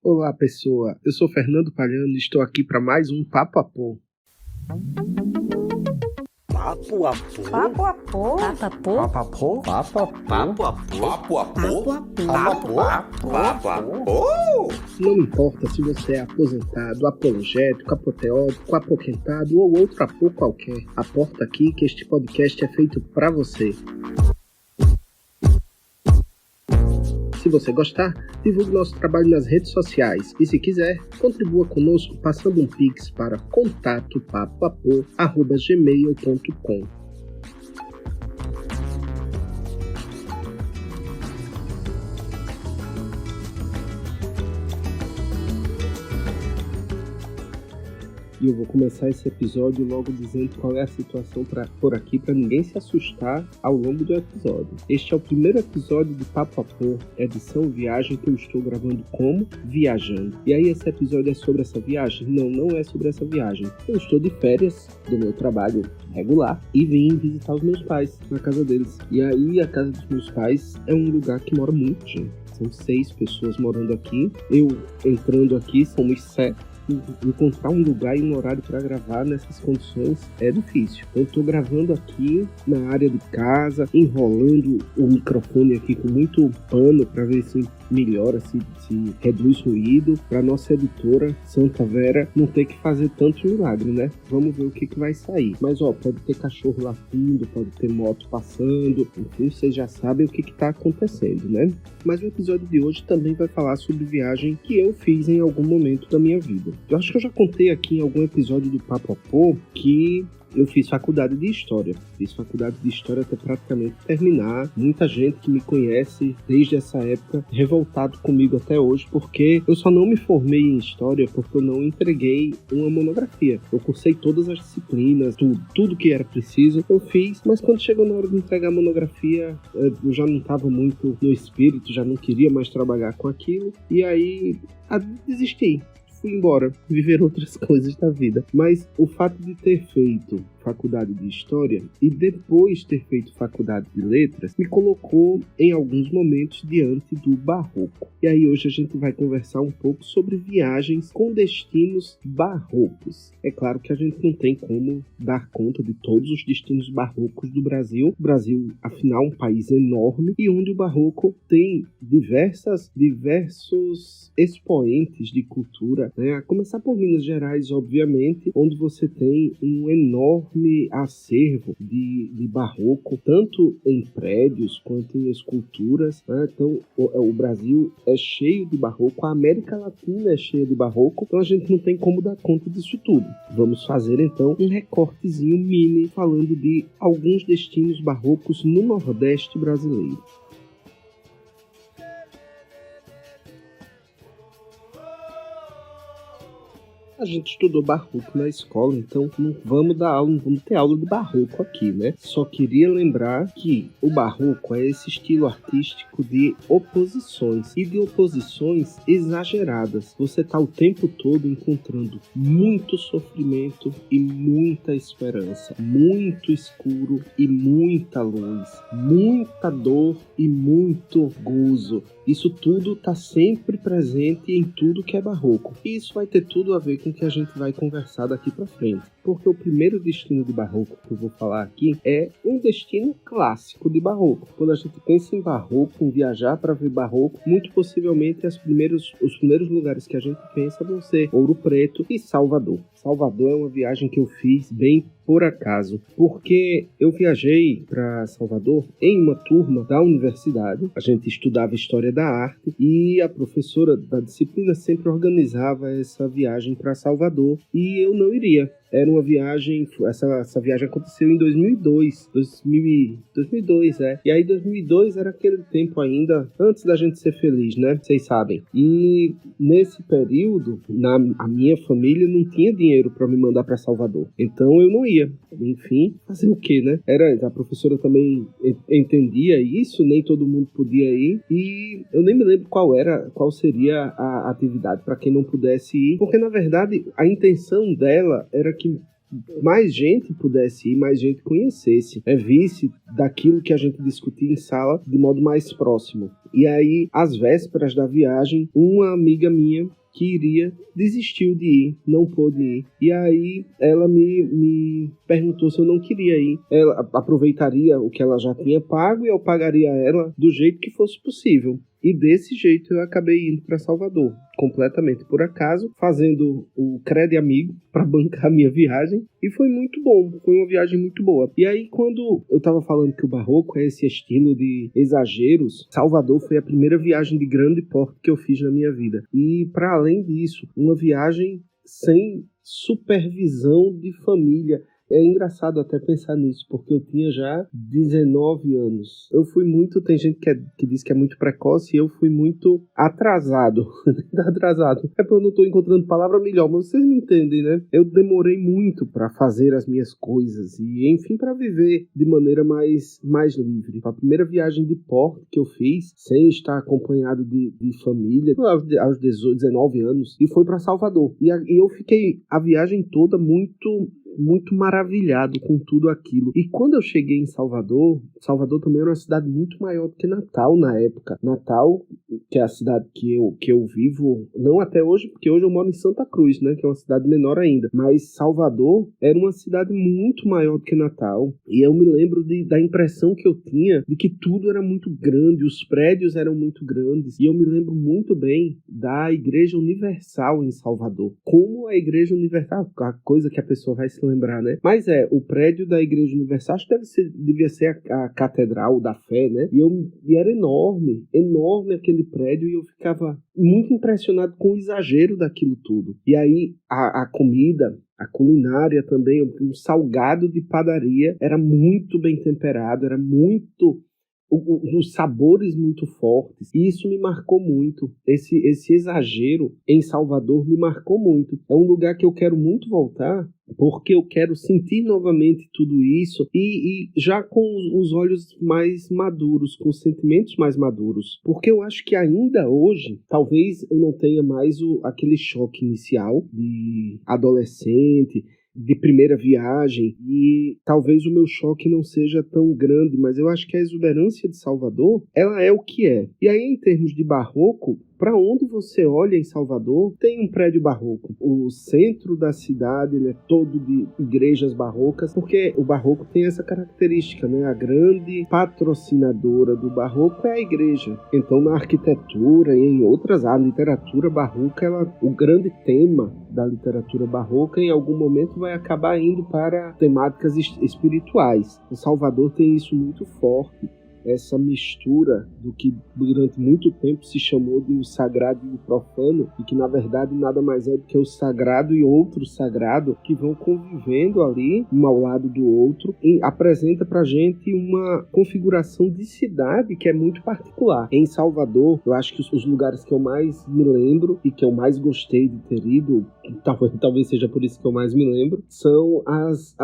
Olá, pessoa. Eu sou Fernando Palhano e estou aqui para mais um Papo a Pô. Papo a Pô? Papo a Pô? Papo a Pô? Papo a Pô? Papo a Pô? Papo a Pô? Papo a Pô? Papo a Pô? Não importa se você é aposentado, apologético, apoteótico, apoquentado ou outro apô qualquer. Aporta aqui que este podcast é feito para você. Se você gostar, divulgue nosso trabalho nas redes sociais e, se quiser, contribua conosco passando um pix para contato@gmail.com. E eu vou começar esse episódio logo dizendo qual é a situação por aqui para ninguém se assustar ao longo do episódio. Este é o primeiro episódio de Papo a Pô, edição viagem, que eu estou gravando como viajando. E aí esse episódio é sobre essa viagem? Não é sobre essa viagem. Eu estou de férias do meu trabalho regular e vim visitar os meus pais na casa deles. E aí a casa dos meus pais é um lugar que mora muita gente. São 6 pessoas morando aqui. Eu entrando aqui, somos 7. Encontrar um lugar e um horário para gravar nessas condições é difícil. Eu estou gravando aqui na área de casa, enrolando o microfone aqui com muito pano para ver se melhora, se reduz ruído, para nossa editora Santa Vera não ter que fazer tanto milagre, né? Vamos ver o que vai sair. Mas pode ter cachorro latindo, pode ter moto passando, enfim, vocês já sabem o que está acontecendo, né? Mas o episódio de hoje também vai falar sobre viagem que eu fiz em algum momento da minha vida. Eu acho que eu já contei aqui em algum episódio do Papo a Pô que eu fiz faculdade de História. Fiz faculdade de História até praticamente terminar. Muita gente que me conhece desde essa época revoltado comigo até hoje, porque eu só não me formei em História porque eu não entreguei uma monografia. Eu cursei todas as disciplinas, tudo que era preciso, eu fiz, mas quando chegou na hora de entregar a monografia, eu já não estava muito no espírito, já não queria mais trabalhar com aquilo, e aí desisti. Fui embora, viver outras coisas da vida. Mas o fato de ter feito faculdade de História e depois ter feito faculdade de Letras me colocou em alguns momentos diante do barroco. E aí hoje a gente vai conversar um pouco sobre viagens com destinos barrocos. É claro que a gente não tem como dar conta de todos os destinos barrocos do Brasil. O Brasil, afinal, é um país enorme e onde o barroco tem diversos expoentes de cultura, né? A começar por Minas Gerais, obviamente, onde você tem um enorme acervo de barroco, tanto em prédios quanto em esculturas, né? Então o Brasil é cheio de barroco, a América Latina é cheia de barroco, então a gente não tem como dar conta disso tudo. Vamos fazer então um recortezinho mini falando de alguns destinos barrocos no Nordeste brasileiro. A gente estudou barroco na escola, então não vamos ter aula de barroco aqui, né? Só queria lembrar que o barroco é esse estilo artístico de oposições, e de oposições exageradas. Você está o tempo todo encontrando muito sofrimento e muita esperança, muito escuro e muita luz, muita dor e muito gozo. Isso tudo está sempre presente em tudo que é barroco. E isso vai ter tudo a ver com o que a gente vai conversar daqui para frente. Porque o primeiro destino de barroco que eu vou falar aqui é um destino clássico de barroco. Quando a gente pensa em barroco, em viajar para ver barroco, muito possivelmente os primeiros lugares que a gente pensa vão ser Ouro Preto e Salvador. Salvador é uma viagem que eu fiz bem por acaso, porque eu viajei para Salvador em uma turma da universidade. A gente estudava História da Arte e a professora da disciplina sempre organizava essa viagem para Salvador e eu não iria. Era uma viagem, essa viagem aconteceu em 2002, E aí 2002 era aquele tempo ainda, antes da gente ser feliz, né? Vocês sabem. E nesse período, a minha família não tinha dinheiro para me mandar para Salvador. Então eu não ia. Enfim, fazer o quê, né? A professora também entendia isso, nem todo mundo podia ir. E eu nem me lembro qual seria a atividade para quem não pudesse ir. Porque, na verdade, a intenção dela era que mais gente pudesse ir, mais gente conhecesse, visse daquilo que a gente discutia em sala de modo mais próximo. E aí, às vésperas da viagem, uma amiga minha que iria, desistiu de ir, não pôde ir. E aí ela me perguntou se eu não queria ir. Ela aproveitaria o que ela já tinha pago e eu pagaria ela do jeito que fosse possível. E desse jeito eu acabei indo para Salvador, completamente por acaso, fazendo o Crede Amigo para bancar a minha viagem. E foi muito bom, foi uma viagem muito boa. E aí quando eu estava falando que o barroco é esse estilo de exageros, Salvador foi a primeira viagem de grande porte que eu fiz na minha vida. E para além disso, uma viagem sem supervisão de família. É engraçado até pensar nisso, porque eu tinha já 19 anos. Eu fui muito... Tem gente que diz que é muito precoce e eu fui muito atrasado. Atrasado. É porque eu não estou encontrando palavra melhor, mas vocês me entendem, né? Eu demorei muito para fazer as minhas coisas e, enfim, para viver de maneira mais livre. A primeira viagem de porte que eu fiz, sem estar acompanhado de família, aos 19 anos, e foi para Salvador. E eu fiquei a viagem toda muito maravilhado com tudo aquilo. E quando eu cheguei em Salvador também era uma cidade muito maior do que Natal na época. Natal, que é a cidade que eu vivo, não até hoje, porque hoje eu moro em Santa Cruz, né, que é uma cidade menor ainda. Mas Salvador era uma cidade muito maior do que Natal. E eu me lembro da impressão que eu tinha de que tudo era muito grande, os prédios eram muito grandes. E eu me lembro muito bem da Igreja Universal em Salvador. Como a Igreja Universal, a coisa que a pessoa vai se lembrar, né? Mas o prédio da Igreja Universal acho que devia ser a Catedral da Fé, né? E era enorme aquele prédio, e eu ficava muito impressionado com o exagero daquilo tudo. E aí a comida, a culinária também, um salgado de padaria, era muito bem temperado, era muito... os sabores muito fortes, e isso me marcou muito. Esse exagero em Salvador me marcou muito. É um lugar que eu quero muito voltar, porque eu quero sentir novamente tudo isso e já com os olhos mais maduros, com os sentimentos mais maduros. Porque eu acho que ainda hoje, talvez eu não tenha mais aquele choque inicial de adolescente, de primeira viagem, e talvez o meu choque não seja tão grande, mas eu acho que a exuberância de Salvador, ela é o que é. E aí, em termos de barroco, para onde você olha em Salvador, tem um prédio barroco. O centro da cidade, ele é todo de igrejas barrocas, porque o barroco tem essa característica, né? A grande patrocinadora do barroco é a igreja. Então, na arquitetura e em outras áreas, a literatura barroca, o grande tema da literatura barroca, em algum momento vai acabar indo para temáticas espirituais. O Salvador tem isso muito forte. Essa mistura do que durante muito tempo se chamou de o sagrado e o profano, e que na verdade nada mais é do que o sagrado e outro sagrado que vão convivendo ali, um ao lado do outro, e apresenta pra gente uma configuração de cidade que é muito particular. Em Salvador, eu acho que os lugares que eu mais me lembro e que eu mais gostei de ter ido, talvez seja por isso que eu mais me lembro, são as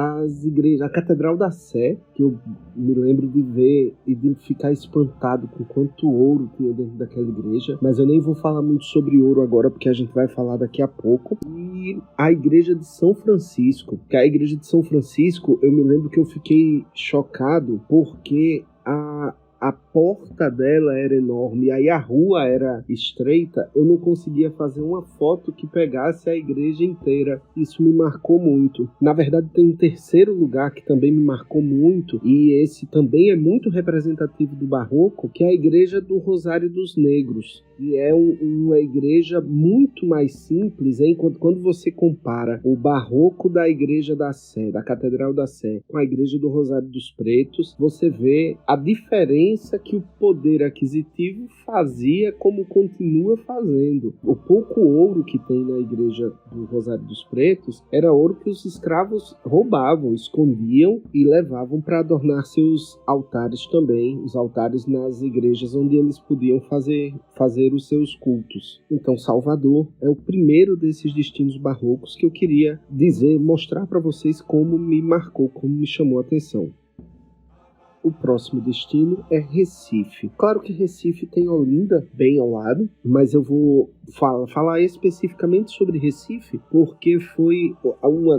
igrejas, a Catedral da Sé, que eu me lembro de ver e de ficar espantado com quanto ouro tinha dentro daquela igreja, mas eu nem vou falar muito sobre ouro agora, porque a gente vai falar daqui a pouco. E a igreja de São Francisco, que a igreja de São Francisco, eu me lembro que eu fiquei chocado, porque a porta dela era enorme, e aí a rua era estreita, eu não conseguia fazer uma foto que pegasse a igreja inteira. Isso me marcou muito. Na verdade, tem um terceiro lugar que também me marcou muito, e esse também é muito representativo do barroco, que é a igreja do Rosário dos Negros. E é uma igreja muito mais simples, hein? Quando você compara o barroco da igreja da Sé, da Catedral da Sé, com a igreja do Rosário dos Pretos, você vê a diferença que o poder aquisitivo fazia, como continua fazendo. O pouco ouro que tem na igreja do Rosário dos Pretos era ouro que os escravos roubavam, escondiam e levavam para adornar seus altares também, os altares nas igrejas onde eles podiam fazer os seus cultos. Então Salvador é o primeiro desses destinos barrocos que eu queria mostrar para vocês como me marcou, como me chamou a atenção. O próximo destino é Recife. Claro que Recife tem Olinda bem ao lado, mas eu vou falar especificamente sobre Recife porque foi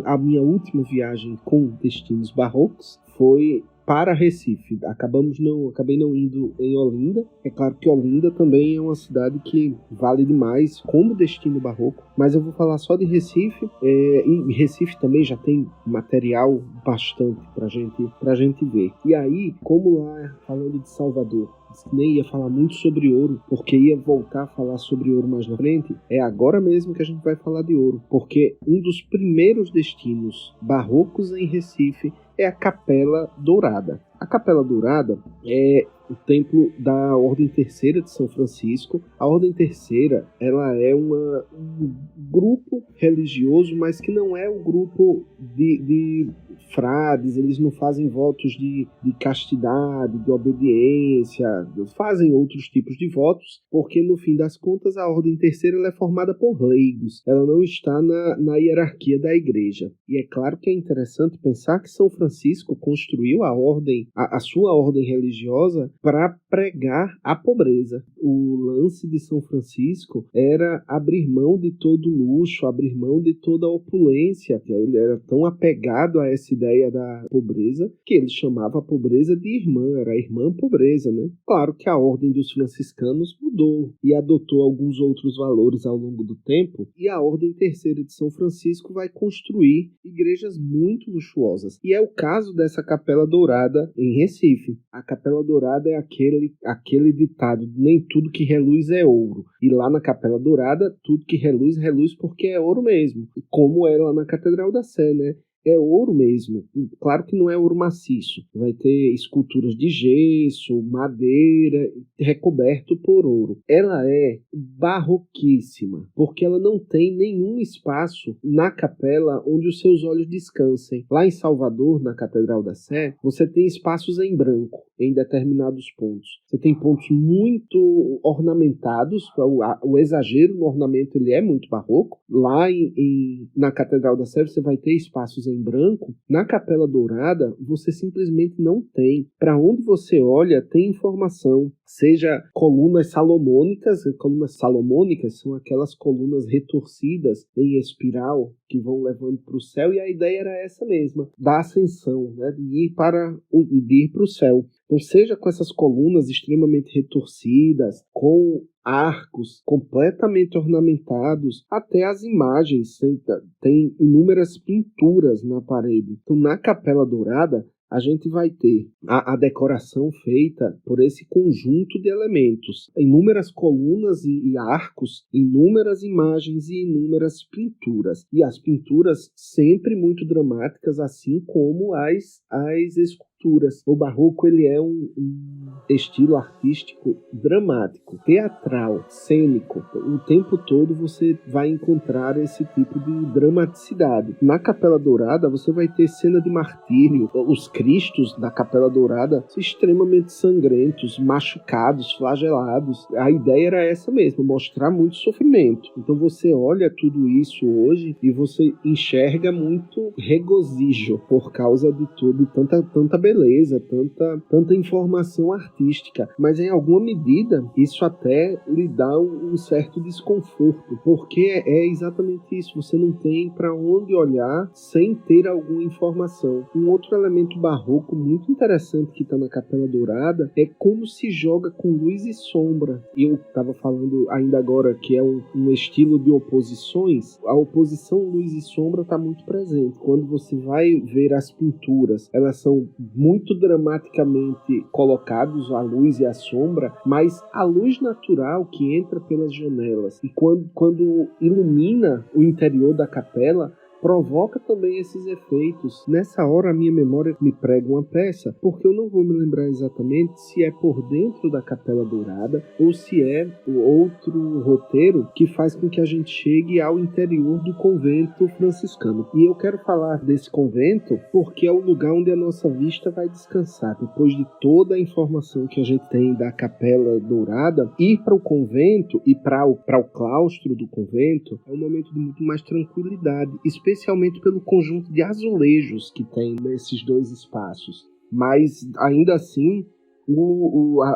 a minha última viagem com destinos barrocos, foi para Recife. Acabei não indo em Olinda. É claro que Olinda também é uma cidade que vale demais como destino barroco, mas eu vou falar só de Recife. E Recife também já tem material bastante pra gente ver. E aí, como lá, falando de Salvador, nem ia falar muito sobre ouro, porque ia voltar a falar sobre ouro mais na frente, é agora mesmo que a gente vai falar de ouro, porque um dos primeiros destinos barrocos em Recife é a Capela Dourada. A Capela Dourada é o templo da Ordem Terceira de São Francisco. A Ordem Terceira, ela é um grupo religioso, mas que não é um grupo de frades. Eles não fazem votos de castidade, de obediência, fazem outros tipos de votos, porque no fim das contas a Ordem Terceira ela é formada por leigos, ela não está na hierarquia da igreja. E é claro que é interessante pensar que São Francisco construiu a sua ordem religiosa para pregar a pobreza. O lance de São Francisco era abrir mão de todo luxo, abrir mão de toda opulência. Ele era tão apegado a essa ideia da pobreza que ele chamava a pobreza de irmã, era a irmã pobreza, né? Claro que a ordem dos franciscanos mudou e adotou alguns outros valores ao longo do tempo, e a Ordem Terceira de São Francisco vai construir igrejas muito luxuosas. E é o caso dessa Capela Dourada em Recife. A Capela Dourada é aquele ditado: nem tudo que reluz é ouro. E lá na Capela Dourada, tudo que reluz, reluz porque é ouro mesmo. Como é lá na Catedral da Sé, né? É ouro mesmo. Claro que não é ouro maciço. Vai ter esculturas de gesso, madeira, recoberto por ouro. Ela é barroquíssima, porque ela não tem nenhum espaço na capela onde os seus olhos descansem. Lá em Salvador, na Catedral da Sé, você tem espaços em branco em determinados pontos. Você tem pontos muito ornamentados. O exagero no ornamento ele é muito barroco. Lá na Catedral da Sé você vai ter espaços em branco. Na Capela Dourada você simplesmente não tem. Para onde você olha tem informação. Seja colunas salomônicas. Colunas salomônicas são aquelas colunas retorcidas em espiral que vão levando para o céu, e a ideia era essa mesma, da ascensão, né, de ir para o céu. Então, seja com essas colunas extremamente retorcidas, com arcos completamente ornamentados, até as imagens, tem inúmeras pinturas na parede. Então, na Capela Dourada, a gente vai ter a decoração feita por esse conjunto de elementos. Inúmeras colunas e arcos, inúmeras imagens e inúmeras pinturas. E as pinturas sempre muito dramáticas, assim como as esculturas. O barroco ele é um estilo artístico dramático, teatral, cênico. O tempo todo você vai encontrar esse tipo de dramaticidade. Na Capela Dourada você vai ter cena de martírio. Os cristos da Capela Dourada são extremamente sangrentos, machucados, flagelados. A ideia era essa mesmo, mostrar muito sofrimento. Então você olha tudo isso hoje e você enxerga muito regozijo por causa de tudo, tanta beleza, tanta informação artística, mas em alguma medida isso até lhe dá um certo desconforto, porque é exatamente isso, você não tem para onde olhar sem ter alguma informação. Um outro elemento barroco muito interessante que está na Capela Dourada é como se joga com luz e sombra. Eu estava falando ainda agora que é um estilo de oposições. A oposição luz e sombra está muito presente. Quando você vai ver as pinturas, elas são muito dramaticamente colocados a luz e a sombra, mas a luz natural que entra pelas janelas e quando ilumina o interior da capela provoca também esses efeitos. Nessa hora a minha memória me prega uma peça, porque eu não vou me lembrar exatamente se é por dentro da Capela Dourada ou se é o outro roteiro que faz com que a gente chegue ao interior do convento franciscano. E eu quero falar desse convento porque é o lugar onde a nossa vista vai descansar. Depois de toda a informação que a gente tem da Capela Dourada, ir para o convento e para o claustro do convento é um momento de muito mais tranquilidade, especialmente pelo conjunto de azulejos que tem nesses dois espaços. Mas, ainda assim,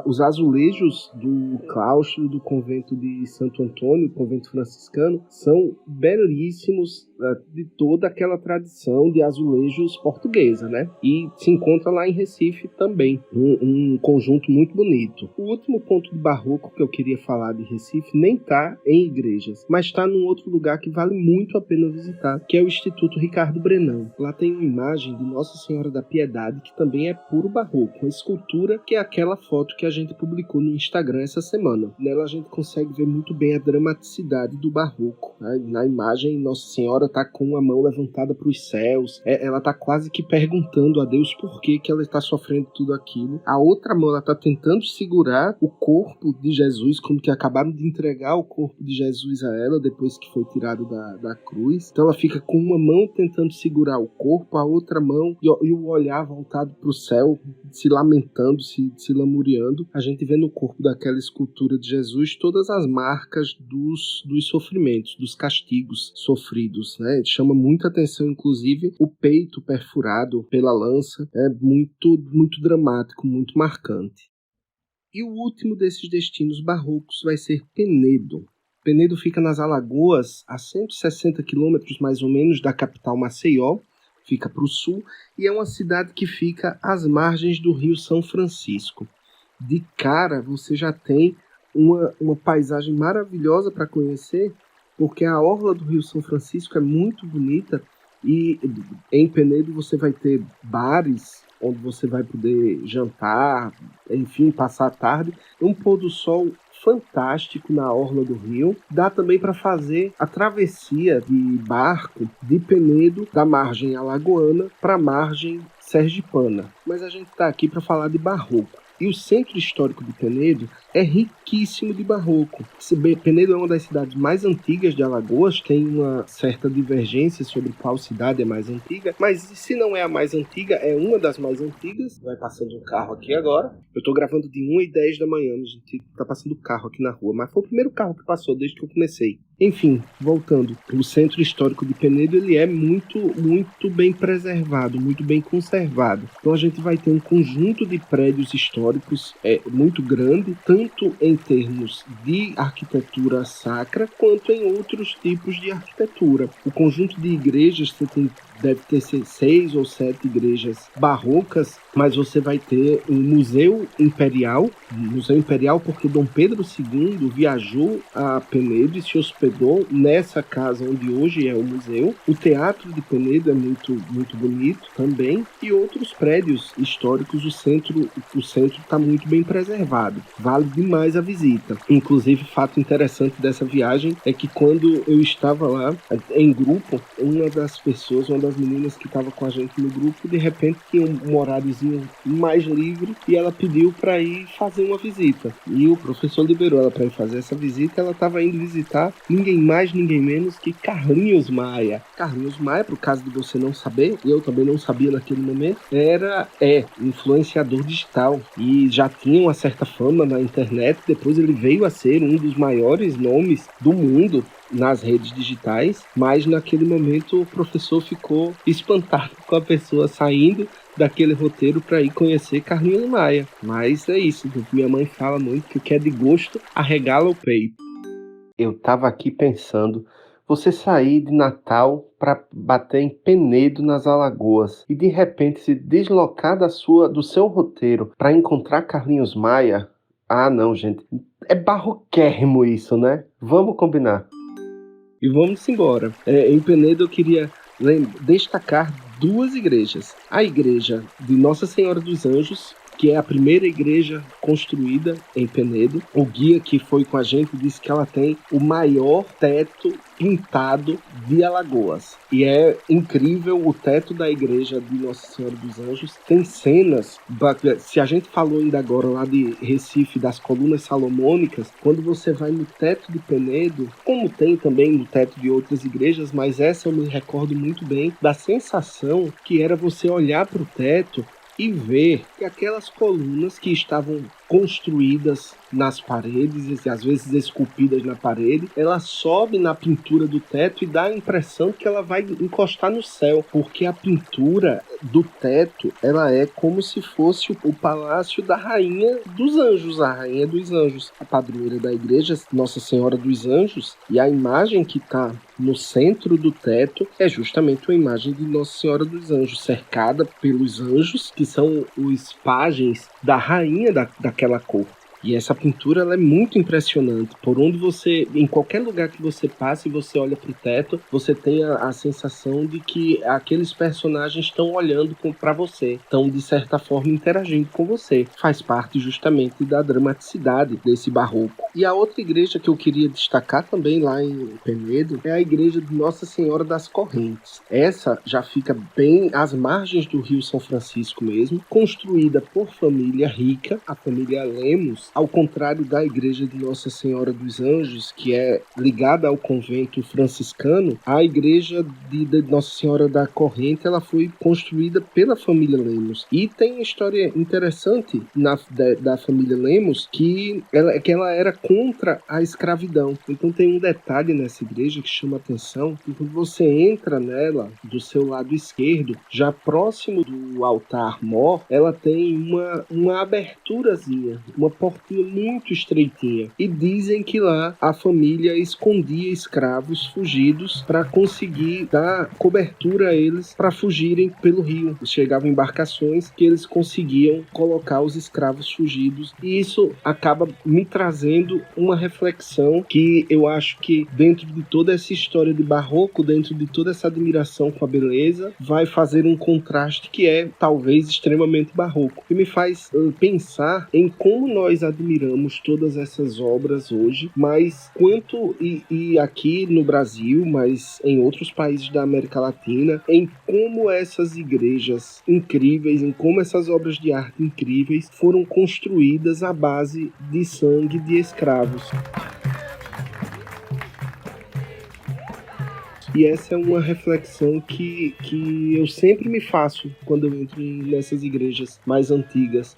Os azulejos do claustro do convento de Santo Antônio, convento franciscano, são belíssimos, de toda aquela tradição de azulejos portuguesa, né? E se encontra lá em Recife também, um conjunto muito bonito. O último ponto de barroco que eu queria falar de Recife nem está em igrejas, mas está num outro lugar que vale muito a pena visitar, que é o Instituto Ricardo Brennand. Lá tem uma imagem de Nossa Senhora da Piedade, que também é puro barroco, uma escultura que é aquela foto que a gente publicou no Instagram essa semana. Nela a gente consegue ver muito bem a dramaticidade do barroco, né? Na imagem, Nossa Senhora está com a mão levantada para os céus, ela está quase que perguntando a Deus por que ela está sofrendo tudo aquilo. A outra mão, ela está tentando segurar o corpo de Jesus, como que acabaram de entregar o corpo de Jesus a ela depois que foi tirado da cruz. Então ela fica com uma mão tentando segurar o corpo, a outra mão e o olhar voltado para o céu, se lamentando, se lamuriando. A gente vê no corpo daquela escultura de Jesus todas as marcas dos sofrimentos, dos castigos sofridos, né? Chama muita atenção, inclusive, o peito perfurado pela lança. É muito, muito dramático, muito marcante. E o último desses destinos barrocos vai ser Penedo. Penedo fica nas Alagoas, a 160 quilômetros mais ou menos da capital Maceió, fica para o sul, e é uma cidade que fica às margens do Rio São Francisco. De cara, você já tem uma paisagem maravilhosa para conhecer, porque a orla do Rio São Francisco é muito bonita, e em Penedo você vai ter bares onde você vai poder jantar, enfim, passar a tarde. Um pôr do sol fantástico na orla do rio. Dá também para fazer a travessia de barco de Penedo, da margem alagoana para a margem sergipana. Mas a gente está aqui para falar de barroco. E o centro histórico de Penedo é riquíssimo de barroco. Penedo é uma das cidades mais antigas de Alagoas, tem uma certa divergência sobre qual cidade é mais antiga, mas se não é a mais antiga, é uma das mais antigas. Vai passando um carro aqui agora. Eu estou gravando de 1h10 da manhã, a gente está passando carro aqui na rua, mas foi o primeiro carro que passou desde que eu comecei. Enfim, voltando, o centro histórico de Penedo ele é muito, muito bem preservado, muito bem conservado. Então a gente vai ter um conjunto de prédios históricos muito grande, tanto em termos de arquitetura sacra, quanto em outros tipos de arquitetura. O conjunto de igrejas, deve ter 6 ou 7 igrejas barrocas, mas você vai ter um museu imperial porque Dom Pedro II viajou a Penedo e se hospedou nessa casa onde hoje é o museu. O Teatro de Penedo é muito, muito bonito também, e outros prédios históricos. O centro está muito bem preservado, vale demais a visita. Inclusive, fato interessante dessa viagem é que quando eu estava lá em grupo, uma das meninas que estava com a gente no grupo, de repente tinha um horáriozinho mais livre e ela pediu para ir fazer uma visita. E o professor liberou ela para ir fazer essa visita. Ela estava indo visitar ninguém mais, ninguém menos que Carlinhos Maia. Carlinhos Maia, por caso de você não saber, eu também não sabia naquele momento, é influenciador digital e já tinha uma certa fama na internet. Depois ele veio a ser um dos maiores nomes do mundo nas redes digitais, mas naquele momento o professor ficou espantado com a pessoa saindo daquele roteiro para ir conhecer Carlinhos Maia. Mas é isso, minha mãe fala muito que o que é de gosto arregala o peito. Eu tava aqui pensando, você sair de Natal para bater em Penedo nas Alagoas e de repente se deslocar do seu roteiro para encontrar Carlinhos Maia, não, gente, é barroquérrimo isso, né? Vamos combinar. E vamos embora. Em Penedo eu queria destacar 2 igrejas. A igreja de Nossa Senhora dos Anjos, que é a primeira igreja construída em Penedo. O guia que foi com a gente disse que ela tem o maior teto pintado de Alagoas. E é incrível o teto da igreja de Nossa Senhora dos Anjos. Tem cenas, se a gente falou ainda agora lá de Recife, das colunas salomônicas, quando você vai no teto de Penedo, como tem também no teto de outras igrejas, mas essa eu me recordo muito bem da sensação que era você olhar para o teto e ver que aquelas colunas que estavam construídas nas paredes, e às vezes esculpidas na parede, ela sobe na pintura do teto e dá a impressão que ela vai encostar no céu, porque a pintura do teto, ela é como se fosse o palácio da rainha dos anjos, a rainha dos anjos, a padroeira da igreja, Nossa Senhora dos Anjos, e a imagem que está no centro do teto é justamente uma imagem de Nossa Senhora dos Anjos, cercada pelos anjos, que são os pajens da rainha daquela cor. E essa pintura ela é muito impressionante. Por onde você, em qualquer lugar que você passe e você olha para o teto, você tem a sensação de que aqueles personagens estão olhando para você, estão de certa forma interagindo com você. Faz parte justamente da dramaticidade desse barroco. E a outra igreja que eu queria destacar também lá em Penedo é a igreja de Nossa Senhora das Correntes. Essa já fica bem às margens do Rio São Francisco mesmo, construída por família rica, a família Lemos, ao contrário da igreja de Nossa Senhora dos Anjos, que é ligada ao convento franciscano. A igreja de Nossa Senhora da Corrente ela foi construída pela família Lemos. E tem uma história interessante da família Lemos, que ela era contra a escravidão. Então tem um detalhe nessa igreja que chama atenção, que quando você entra nela, do seu lado esquerdo, já próximo do altar-mor, ela tem uma aberturazinha, uma portinha muito estreitinha. E dizem que lá a família escondia escravos fugidos para conseguir dar cobertura a eles para fugirem pelo rio. Chegavam embarcações que eles conseguiam colocar os escravos fugidos. E isso acaba me trazendo uma reflexão que eu acho que dentro de toda essa história de barroco, dentro de toda essa admiração com a beleza, vai fazer um contraste que é talvez extremamente barroco. E me faz pensar em como nós admiramos todas essas obras hoje, mas quanto e aqui no Brasil, mas em outros países da América Latina, em como essas igrejas incríveis, em como essas obras de arte incríveis foram construídas à base de sangue de escravos. E essa é uma reflexão que eu sempre me faço quando eu entro nessas igrejas mais antigas.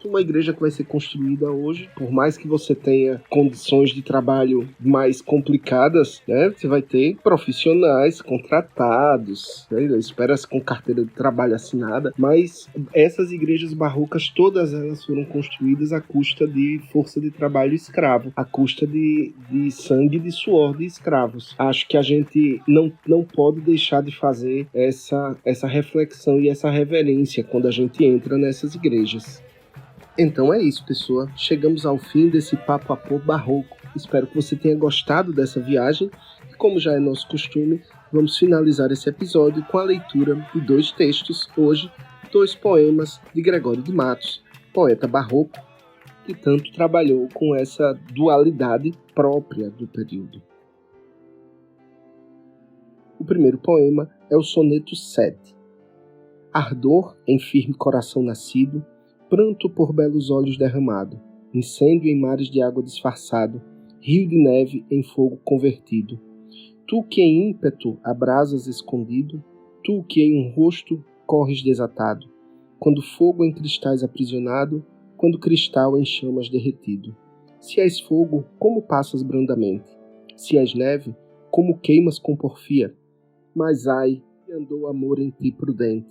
Uma igreja que vai ser construída hoje, por mais que você tenha condições de trabalho mais complicadas, né, você vai ter profissionais contratados, né, espera-se com carteira de trabalho assinada, mas essas igrejas barrocas, todas elas foram construídas à custa de força de trabalho escravo, à custa de sangue e de suor de escravos. Acho que a gente não pode deixar de fazer essa reflexão e essa reverência quando a gente entra nessas igrejas. Então é isso, pessoal. Chegamos ao fim desse Papo a Pô barroco. Espero que você tenha gostado dessa viagem. E como já é nosso costume, vamos finalizar esse episódio com a leitura de 2 textos. Hoje, 2 poemas de Gregório de Matos, poeta barroco, que tanto trabalhou com essa dualidade própria do período. O primeiro poema é o soneto 7. Ardor em firme coração nascido, pranto por belos olhos derramado, incêndio em mares de água disfarçado, rio de neve em fogo convertido. Tu que em ímpeto abrasas escondido, tu que em um rosto corres desatado, quando fogo em cristais aprisionado, quando cristal em chamas derretido. Se és fogo, como passas brandamente? Se és neve, como queimas com porfia? Mas ai, andou amor em ti prudente,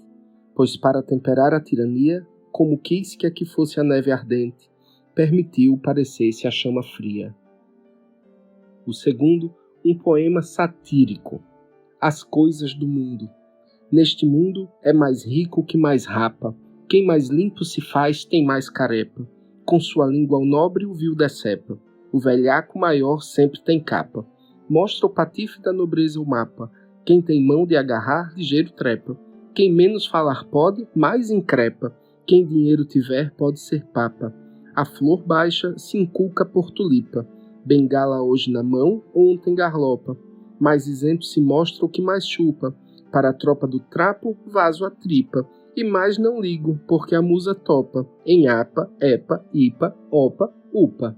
pois para temperar a tirania, como quis que aqui fosse a neve ardente, permitiu parecesse a chama fria. O segundo, um poema satírico. As coisas do mundo. Neste mundo é mais rico que mais rapa, quem mais limpo se faz tem mais carepa, com sua língua ao nobre o vil decepa, o velhaco maior sempre tem capa, mostra o patife da nobreza o mapa, quem tem mão de agarrar, ligeiro trepa. Quem menos falar pode, mais increpa. Quem dinheiro tiver, pode ser papa. A flor baixa se inculca por tulipa. Bengala hoje na mão, ontem garlopa. Mais isento se mostra o que mais chupa. Para a tropa do trapo, vaso a tripa. E mais não ligo, porque a musa topa. Em apa, epa, ipa, opa, upa.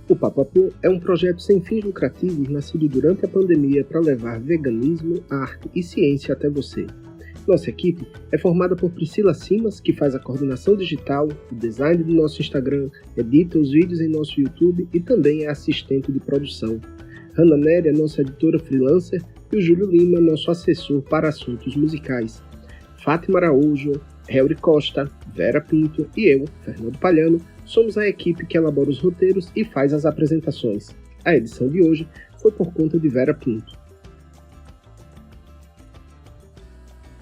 O Papapô é um projeto sem fins lucrativos nascido durante a pandemia para levar veganismo, arte e ciência até você. Nossa equipe é formada por Priscila Simas, que faz a coordenação digital, o design do nosso Instagram, edita os vídeos em nosso YouTube e também é assistente de produção. Hanna Nery é nossa editora freelancer e o Júlio Lima, nosso assessor para assuntos musicais. Fátima Araújo, Helry Costa, Vera Pinto e eu, Fernando Palhano, somos a equipe que elabora os roteiros e faz as apresentações. A edição de hoje foi por conta de Vera Pinto.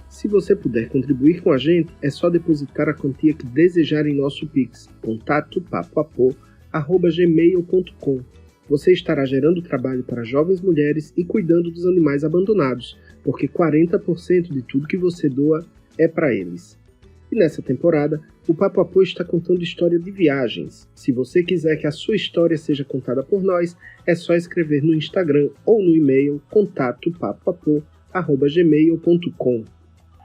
Se você puder contribuir com a gente, é só depositar a quantia que desejar em nosso Pix, contato@gmail.com. Você estará gerando trabalho para jovens mulheres e cuidando dos animais abandonados, porque 40% de tudo que você doa é para eles. E nessa temporada, o Papo Apô está contando história de viagens. Se você quiser que a sua história seja contada por nós, é só escrever no Instagram ou no e-mail contato@gmail.com.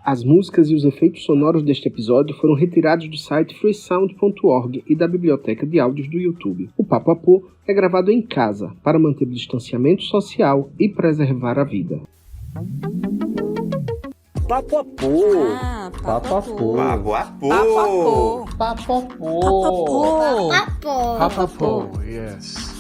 As músicas e os efeitos sonoros deste episódio foram retirados do site freesound.org e da biblioteca de áudios do YouTube. O Papo Apô é gravado em casa para manter o distanciamento social e preservar a vida. Papo Apô. Papo Apô. Papo Apô. Papo Apô. Papo Apô. Papo Apô, yes.